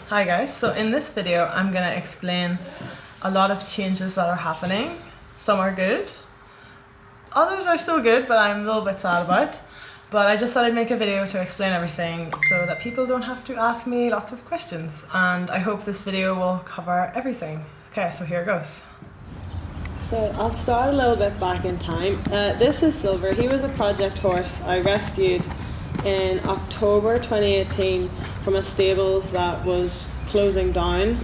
Hi guys, so in this video I'm going to explain a lot of changes that are happening. Some are good, others are still good but I'm a little bit sad about. But I just thought I'd make a video to explain everything so that people don't have to ask me lots of questions, and I hope this video will cover everything. Okay, so here it goes. So I'll start a little bit back in time. This is Silver. He was a project horse I rescued in October 2018 from a stables that was closing down.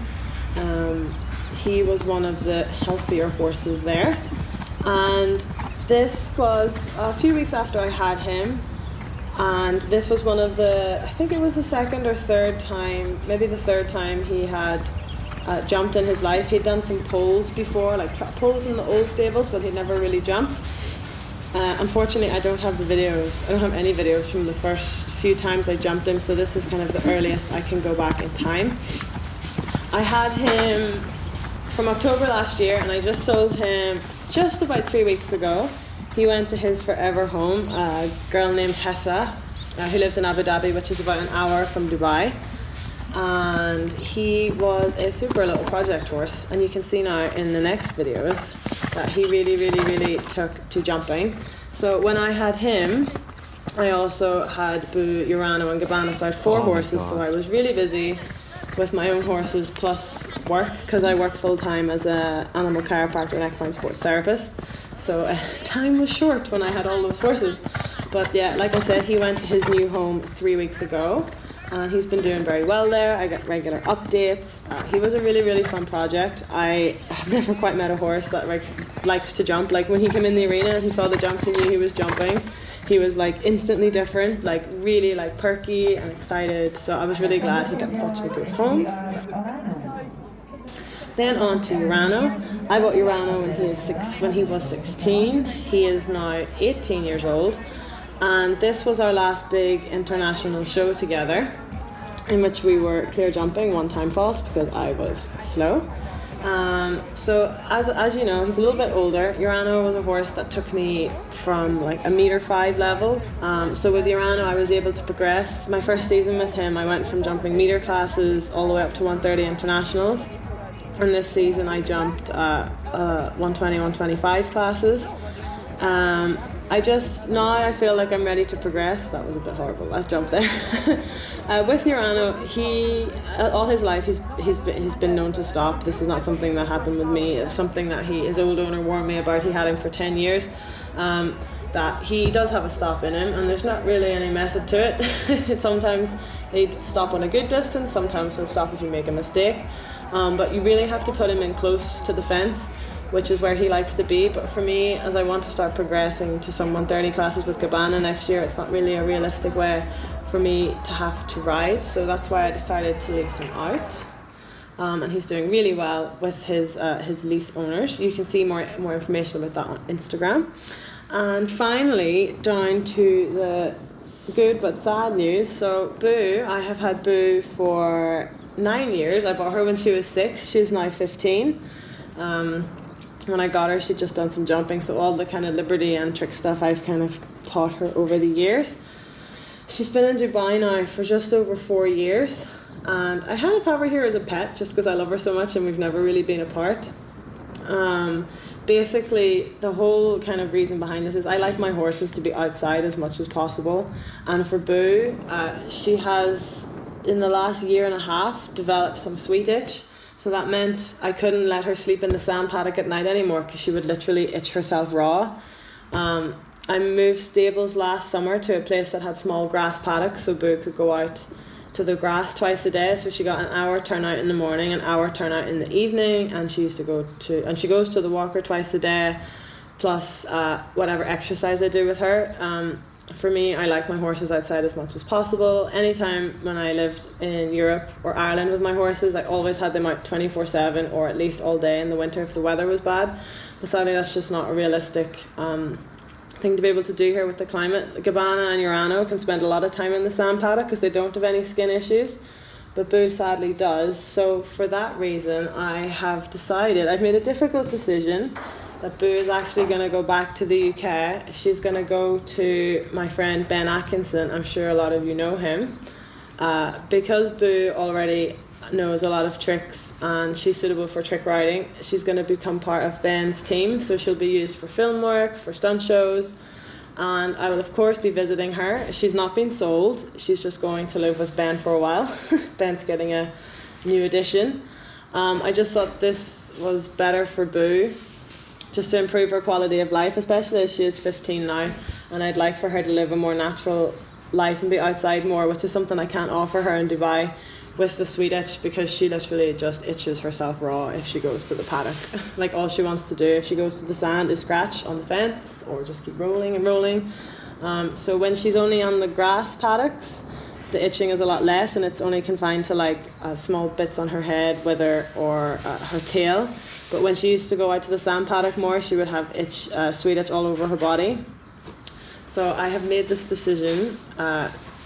He was one of the healthier horses there, and this was a few weeks after I had him, and this was one of the, I think it was the second or third time, maybe the third time he had jumped in his life. He'd done some poles before, like poles in the old stables, but he'd never really jumped. Unfortunately, I don't have the videos. I don't have any videos from the first few times I jumped him, so this is kind of the earliest I can go back in time. I had him from October last year, and I just sold him just about 3 weeks ago. He went to his forever home, a girl named Hessa, who lives in Abu Dhabi, which is about an hour from Dubai. And he was a super little project horse, and you can see now in the next videos that he really took to jumping. So when I had him, I also had Boo, Urano and Gabbana, so I had four horses, so I was really busy with my own horses plus work, because I work full-time as an animal chiropractor and equine sports therapist. So time was short when I had all those horses. But yeah, like I said, he went to his new home 3 weeks ago, and he's been doing very well there. I get regular updates. He was a really fun project. I have never quite met a horse that likes to jump. Like when he came in the arena and he saw the jumps, he knew he was jumping. He was like instantly different, like really like perky and excited. So I was really glad he got such a good home. Then on to Urano. I bought Urano when he was 16. He is now 18 years old. And this was our last big international show together, in which we were clear jumping, one time fault because I was slow. So as you know, he's a little bit older. Urano was a horse that took me from like a 1.5 level. So with Urano I was able to progress. My first season with him I went from jumping meter classes all the way up to 130 internationals. And this season I jumped 120, 125 classes. Now I feel like I'm ready to progress. That was a bit horrible, that jump there. With Urano, all his life he's been known to stop. This is not something that happened with me. It's something that his old owner warned me about. He had him for 10 years. That he does have a stop in him, and there's not really any method to it. Sometimes he'd stop on a good distance, sometimes he'll stop if you make a mistake. But you really have to put him in close to the fence, which is where he likes to be. But for me, as I want to start progressing to some 130 classes with Gabbana next year, it's not really a realistic way for me to have to ride. So that's why I decided to lease him out. And he's doing really well with his lease owners. You can see more information about that on Instagram. And finally, down to the good but sad news. So Boo, I have had Boo for 9 years. I bought her when she was 6. She's now 15. When I got her, she'd just done some jumping, so all the kind of liberty and trick stuff I've kind of taught her over the years. She's been in Dubai now for just over 4 years, and I kind of have her here as a pet just because I love her so much and we've never really been apart. Basically, the whole kind of reason behind this is I like my horses to be outside as much as possible, and for Boo, she has, in the last 1.5 years, developed some sweet itch. So that meant I couldn't let her sleep in the sand paddock at night anymore because she would literally itch herself raw. I moved stables last summer to a place that had small grass paddocks, so Boo could go out to the grass twice a day. So she got an hour turnout in the morning, an hour turnout in the evening, and she goes to the walker twice a day, plus whatever exercise I do with her. For me, I like my horses outside as much as possible. Anytime when I lived in Europe or Ireland with my horses, I always had them out 24/7 or at least all day in the winter if the weather was bad. But sadly, that's just not a realistic thing to be able to do here with the climate. Gabbana and Urano can spend a lot of time in the sand paddock because they don't have any skin issues, but Boo sadly does. So for that reason, I have decided, I've made a difficult decision, that Boo is actually going to go back to the UK. She's going to go to my friend Ben Atkinson. I'm sure a lot of you know him. Because Boo already knows a lot of tricks and she's suitable for trick riding. She's going to become part of Ben's team, so she'll be used for film work, for stunt shows, and I will of course be visiting her. She's not been sold, she's just going to live with Ben for a while. Ben's getting a new addition. I just thought this was better for Boo, just to improve her quality of life, especially as she is 15 now, and I'd like for her to live a more natural life and be outside more, which is something I can't offer her in Dubai with the sweet itch, because she literally just itches herself raw if she goes to the paddock. Like, all she wants to do if she goes to the sand is scratch on the fence or just keep rolling and rolling. So when she's only on the grass paddocks, the itching is a lot less, and it's only confined to like small bits on her head, wither, or her tail. But when she used to go out to the sand paddock more, she would have sweet itch all over her body. So I have made this decision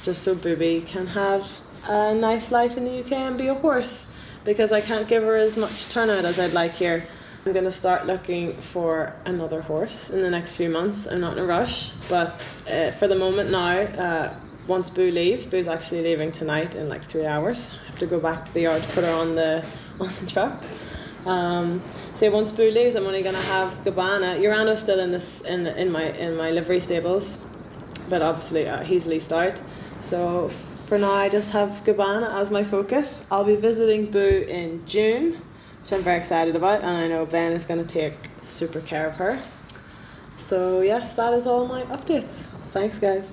just so Booby can have a nice life in the UK and be a horse, because I can't give her as much turnout as I'd like here. I'm going to start looking for another horse in the next few months. I'm not in a rush, but for the moment now, once Boo leaves, Boo's actually leaving tonight in like 3 hours. I have to go back to the yard to put her on the truck. So once Boo leaves, I'm only going to have Gabbana. Urano's still in my livery stables, but obviously he's leased out. So for now, I just have Gabbana as my focus. I'll be visiting Boo in June, which I'm very excited about, and I know Ben is going to take super care of her. So yes, that is all my updates. Thanks, guys.